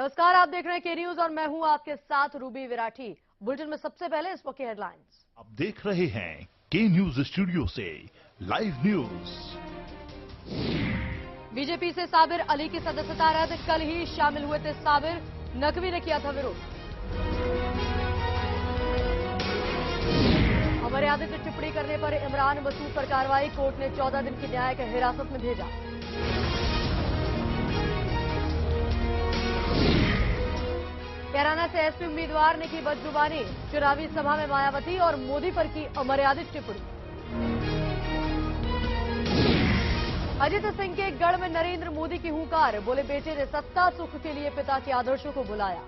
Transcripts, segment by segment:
नमस्कार, आप देख रहे हैं के न्यूज और मैं हूं आपके साथ रूबी विराठी। बुलेटिन में सबसे पहले इस वक्त की हेडलाइंस। आप देख रहे हैं के न्यूज स्टूडियो से लाइव न्यूज। बीजेपी से साबिर अली की सदस्यता रद्द, कल ही शामिल हुए थे साबिर, नकवी ने किया था विरोध। अमर्यादित टिप्पणी करने पर इमरान मसूद पर कार्रवाई, कोर्ट ने 14 दिन की न्यायिक हिरासत में भेजा। कैराना से एसपी उम्मीदवार ने की बदजुबानी, चुनावी सभा में मायावती और मोदी पर की अमर्यादित टिप्पणी। अजित सिंह के गढ़ में नरेंद्र मोदी की हुंकार, बोले बेटे ने सत्ता सुख के लिए पिता के आदर्शों को बुलाया।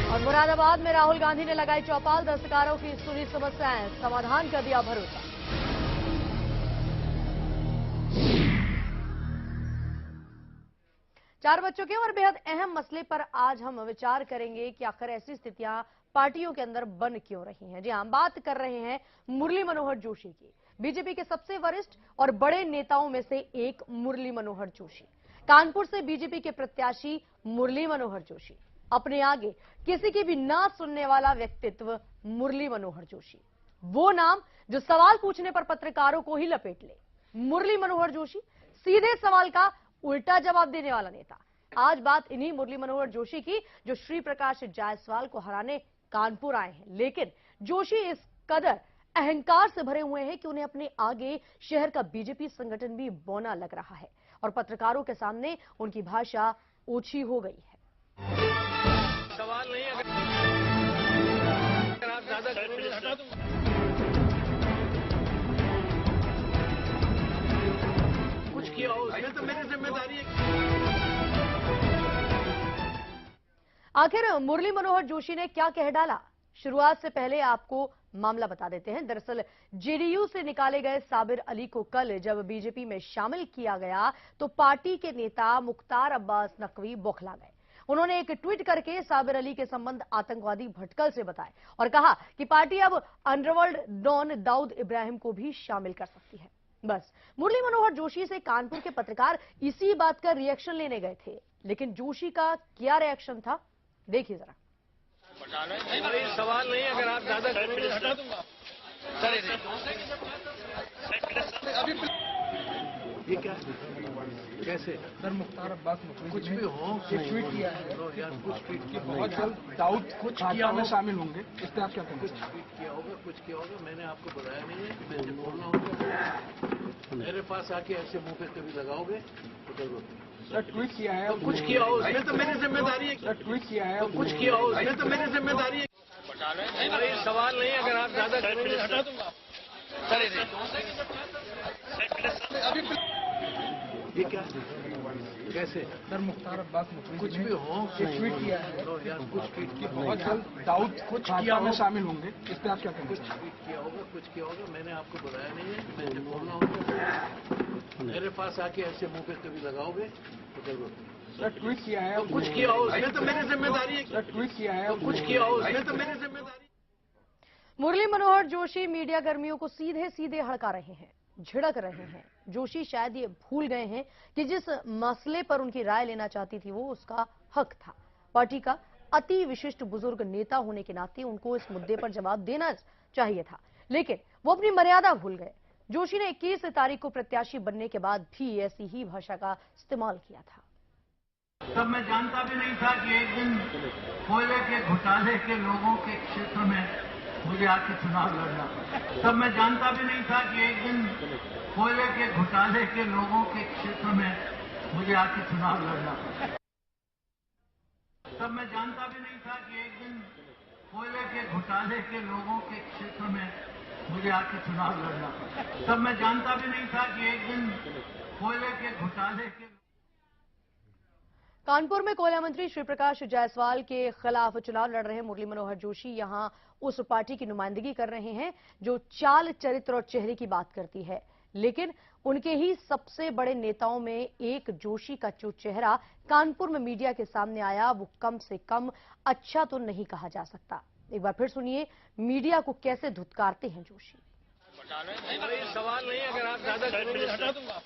और मुरादाबाद में राहुल गांधी ने लगाई चौपाल, दस्तकारों की सुनी समस्याएं, समाधान का दिया भरोसा। चार बच्चों के और बेहद अहम मसले पर आज हम विचार करेंगे कि आखिर ऐसी स्थितियां पार्टियों के अंदर बन क्यों रही हैं। जी हम बात कर रहे हैं मुरली मनोहर जोशी की, बीजेपी के सबसे वरिष्ठ और बड़े नेताओं में से एक मुरली मनोहर जोशी। कानपुर से बीजेपी के प्रत्याशी मुरली मनोहर जोशी, अपने आगे किसी की भी ना सुनने वाला व्यक्तित्व मुरली मनोहर जोशी, वो नाम जो सवाल पूछने पर पत्रकारों को ही लपेट ले। मुरली मनोहर जोशी, सीधे सवाल का उल्टा जवाब देने वाला नेता। आज बात इन्हीं मुरली मनोहर जोशी की जो श्री प्रकाश जायसवाल को हराने कानपुर आए हैं, लेकिन जोशी इस कदर अहंकार से भरे हुए हैं कि उन्हें अपने आगे शहर का बीजेपी संगठन भी बौना लग रहा है और पत्रकारों के सामने उनकी भाषा ओछी हो गई है। सवाल नहीं, अगर आप ज्यादा हटा दूंगा। कुछ किया हो उसमें तो मेरी जिम्मेदारी है। आखिर मुरली मनोहर जोशी ने क्या कह डाला, शुरुआत से पहले आपको मामला बता देते हैं। दरअसल जेडीयू से निकाले गए साबिर अली को कल जब बीजेपी में शामिल किया गया तो पार्टी के नेता मुख्तार अब्बास नकवी बौखला गए। उन्होंने एक ट्वीट करके साबिर अली के संबंध आतंकवादी भटकल से बताए और कहा कि पार्टी अब अंडरवर्ल्ड डॉन दाऊद इब्राहिम को भी शामिल कर सकती है। बस मुरली मनोहर जोशी से कानपुर के पत्रकार इसी बात का रिएक्शन लेने गए थे, लेकिन जोशी का क्या रिएक्शन था देखिए जरा। कोई सवाल नहीं, अगर आप ज्यादा हटा दूंगा। ये क्या कैसे सर मुख्तार अब्बास कुछ भी हो ट्वीट किया है यार, कुछ ट्वीट किया बहुत जल्द दाऊद कुछ भाजपा किया में हो। शामिल होंगे, इस पर आप क्या कहेंगे? कुछ ट्वीट किया होगा, कुछ किया होगा, मैंने आपको बताया नहीं है। मैं जब बोलना होगा मेरे पास आके ऐसे मुंह पे कभी लगाओगे तो जरूर। सर ट्वीट किया है, कुछ किया हो उसमें तो मेरी जिम्मेदारी है। सर ट्वीट किया है, कुछ किया हो उसमें तो मेरी जिम्मेदारी है। कोई सवाल नहीं, अगर आप ज्यादा हटा दूंगा। ये क्या कैसे सर मुख्तार अब्बास कुछ भी हो ट्वीट किया है यार, कुछ ट्वीट किया बहुत जल्द दाऊद भाजपा में शामिल होंगे, इस पर आप क्या कहेंगे? कुछ ट्वीट किया होगा, कुछ किया होगा, मैंने आपको बताया नहीं है। मैं जब बोलना होगा मेरे पास आके ऐसे मुंह पे कभी लगाओगे तो जरूर। सर ट्वीट किया है, कुछ किया हो उसमें तो मेरी जिम्मेदारी है। सर ट्वीट किया है, कुछ किया हो उसमें तो मेरी जिम्मेदारी। मुरली मनोहर जोशी मीडिया कर्मियों को सीधे सीधे हड़का रहे हैं, झिड़क रहे हैं। जोशी शायद ये भूल गए हैं कि जिस मसले पर उनकी राय लेना चाहती थी वो उसका हक था। पार्टी का अति विशिष्ट बुजुर्ग नेता होने के नाते उनको इस मुद्दे पर जवाब देना चाहिए था, लेकिन वो अपनी मर्यादा भूल गए। जोशी ने 21 तारीख को प्रत्याशी बनने के बाद भी ऐसी ही भाषा का इस्तेमाल किया था। तब मैं जानता भी नहीं था कि एक दिन कोयले के घोटाले के लोगों के क्षेत्र में मुझे आके चुनाव लड़ना। तब मैं जानता भी नहीं था कि एक दिन कोयले के घोटाले के लोगों के क्षेत्र में मुझे आके चुनाव लड़ना। तब मैं जानता भी नहीं था कि एक दिन कोयले के घोटाले के लोगों के क्षेत्र में मुझे आके चुनाव लड़ना। तब मैं जानता भी नहीं था कि एक दिन कोयले के घोटाले के। कानपुर में कोयला मंत्री श्री प्रकाश जायसवाल के खिलाफ चुनाव लड़ रहे मुरली मनोहर जोशी यहां उस पार्टी की नुमाइंदगी कर रहे हैं जो चाल, चरित्र और चेहरे की बात करती है, लेकिन उनके ही सबसे बड़े नेताओं में एक जोशी का जो चेहरा कानपुर में मीडिया के सामने आया वो कम से कम अच्छा तो नहीं कहा जा सकता। एक बार फिर सुनिए मीडिया को कैसे धुतकारते हैं जोशी। कोई सवाल नहीं, अगर आप ज्यादा हटा दूंगा।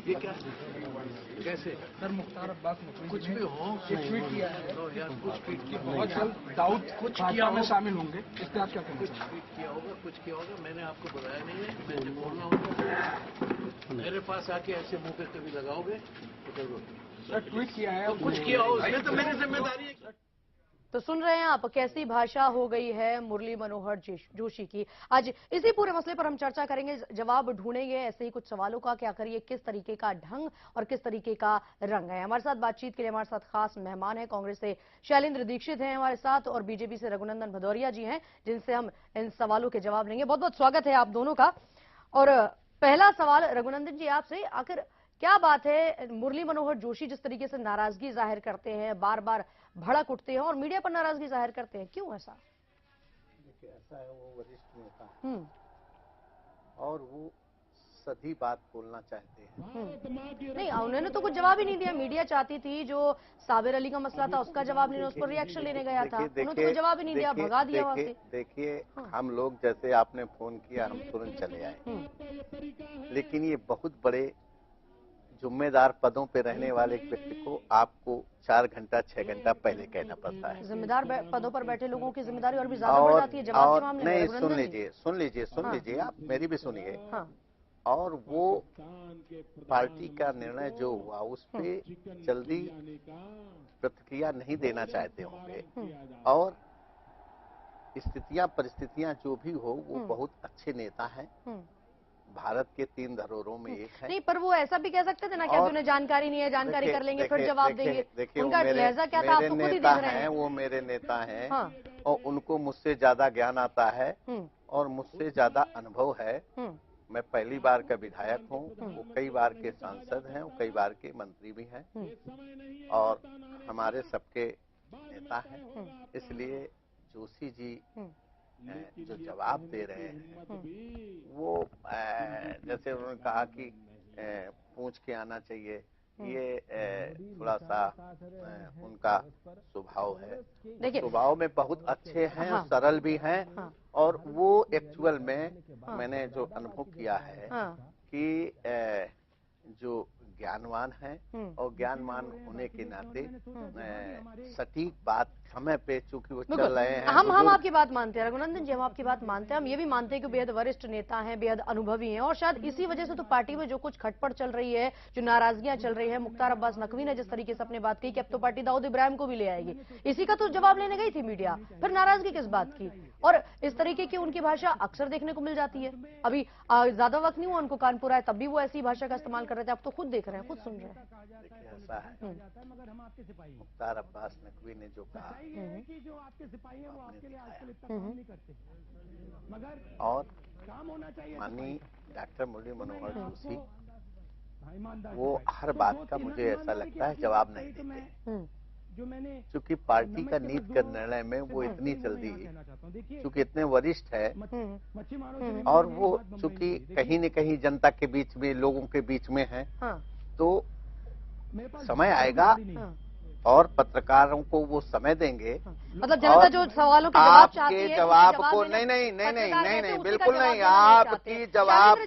ये क्या कैसे सर मुख्तार अब्बास नकवी कुछ ने भी हो एक ट्वीट किया है नो यार कुछ ट्वीट किया बहुत जल्द दाऊद कुछ भाजपा किया में हो। शामिल होंगे। इस पे आप क्या कहना कुछ चाहेंगे? ट्वीट किया होगा कुछ किया होगा मैंने आपको बताया नहीं है। मैं जब बोलना होगा मेरे पास आके ऐसे मुंह पे कभी लगाओगे तो जरूर सर ट्वीट किया है तो कुछ किया हो उसमें तो मेरी जिम्मेदारी है। तो सुन रहे हैं आप कैसी भाषा हो गई है मुरली मनोहर जोशी की। आज इसी पूरे मसले पर हम चर्चा करेंगे, जवाब ढूंढेंगे ऐसे ही कुछ सवालों का कि आखिर ये किस तरीके का ढंग और किस तरीके का रंग है। हमारे साथ बातचीत के लिए हमारे साथ खास मेहमान हैं, कांग्रेस से शैलेंद्र दीक्षित हैं हमारे साथ और बीजेपी से रघुनंदन भदौरिया जी हैं, जिनसे हम इन सवालों के जवाब लेंगे। बहुत बहुत स्वागत है आप दोनों का। और पहला सवाल रघुनंदन जी आपसे, आखिर क्या बात है मुरली मनोहर जोशी जिस तरीके से नाराजगी जाहिर करते हैं, बार बार भड़क उठते हैं और मीडिया पर नाराजगी जाहिर करते हैं, क्यों ऐसा? देखिए ऐसा है, वो वरिष्ठ नेता है और वो सभी बात बोलना चाहते हैं। नहीं, उन्होंने तो कुछ जवाब ही नहीं दिया। मीडिया चाहती थी जो साबिर अली का मसला था उसका जवाब लेने, उस पर रिएक्शन लेने गया था, उन्होंने तो कोई जवाब ही नहीं दिया, भगा दिया वहां से। देखिए हम लोग जैसे आपने फोन किया हम तुरंत चले आए, लेकिन ये बहुत बड़े जिम्मेदार पदों पे रहने वाले एक व्यक्ति को आपको 4 घंटा 6 घंटा पहले कहना पड़ता है। जिम्मेदार पदों पर बैठे लोगों की जिम्मेदारी और भी ज्यादा बढ़ जाती है जवाब के मामले में। नहीं, रघुनंदन सुन लीजिए आप मेरी भी सुनिए। हाँ। और वो पार्टी का निर्णय जो हुआ उस पे जल्दी प्रतिक्रिया नहीं देना चाहते होंगे और स्थितियां परिस्थितियां जो भी हो वो बहुत अच्छे नेता हैं, भारत के 3 धरोहरों में एक है। नहीं, पर वो ऐसा भी कह सकते थे ना कि अभी उन्हें जानकारी नहीं है, जानकारी कर लेंगे फिर जवाब देंगे। उनका लहजा क्या था आप तो खुद ही देख रहे हैं। वो मेरे नेता हैं हाँ। और उनको मुझसे ज्यादा ज्ञान आता है और मुझसे ज्यादा अनुभव है। मैं पहली बार का विधायक हूँ, वो कई बार के सांसद हैं, वो कई बार के मंत्री भी हैं और हमारे सबके नेता हैं। इसलिए जोशी जी जो जवाब दे रहे हैं वो जैसे उन्होंने कहा कि पूछ के आना चाहिए, ये थोड़ा सा उनका स्वभाव है। देखिए स्वभाव में बहुत अच्छे हैं और सरल भी हैं और वो एक्चुअल में मैंने जो अनुभव किया है कि जो ज्ञानवान है और ज्ञानवान होने के नाते सटीक बात समय पे चूंकि वो चल रहे हैं। हम आपकी बात मानते हैं रघुनंदन जी, हम आपकी बात मानते हैं। हम ये भी मानते हैं कि बेहद वरिष्ठ नेता हैं, बेहद अनुभवी हैं और शायद इसी वजह से तो पार्टी में जो कुछ खटपट चल रही है, जो नाराजगियां चल रही है, मुख्तार अब्बास नकवी ने जिस तरीके से अपने बात कही कि अब तो पार्टी दाऊद इब्राहिम को भी ले आएगी, इसी का तो जवाब लेने गई थी मीडिया, फिर नाराजगी किस बात की? और इस तरीके की उनकी भाषा अक्सर देखने को मिल जाती है। अभी ज्यादा वक्त नहीं हुआ उनको कानपुर आए, तब भी वो ऐसी भाषा का इस्तेमाल कर रहे थे। आप तो खुद देख रहे हैं, खुद सुन रहे हैं। देखिए ऐसा है, मुख्तार अब्बास नकवी ने जो कहा और माननीय डॉक्टर मुरली मनोहर जोशी वो हर बात का मुझे ऐसा लगता है जवाब नहीं देते, क्योंकि पार्टी का नीति का निर्णय में वो इतनी जल्दी, क्योंकि इतने वरिष्ठ है और वो चूंकि कहीं न कहीं जनता के बीच में, लोगों के बीच में है, तो समय आएगा और पत्रकारों को वो समय देंगे। मतलब जनता जो सवालों के जवाब चाहती है, आपके जवाब को नहीं, बिल्कुल नहीं, आपकी जवाब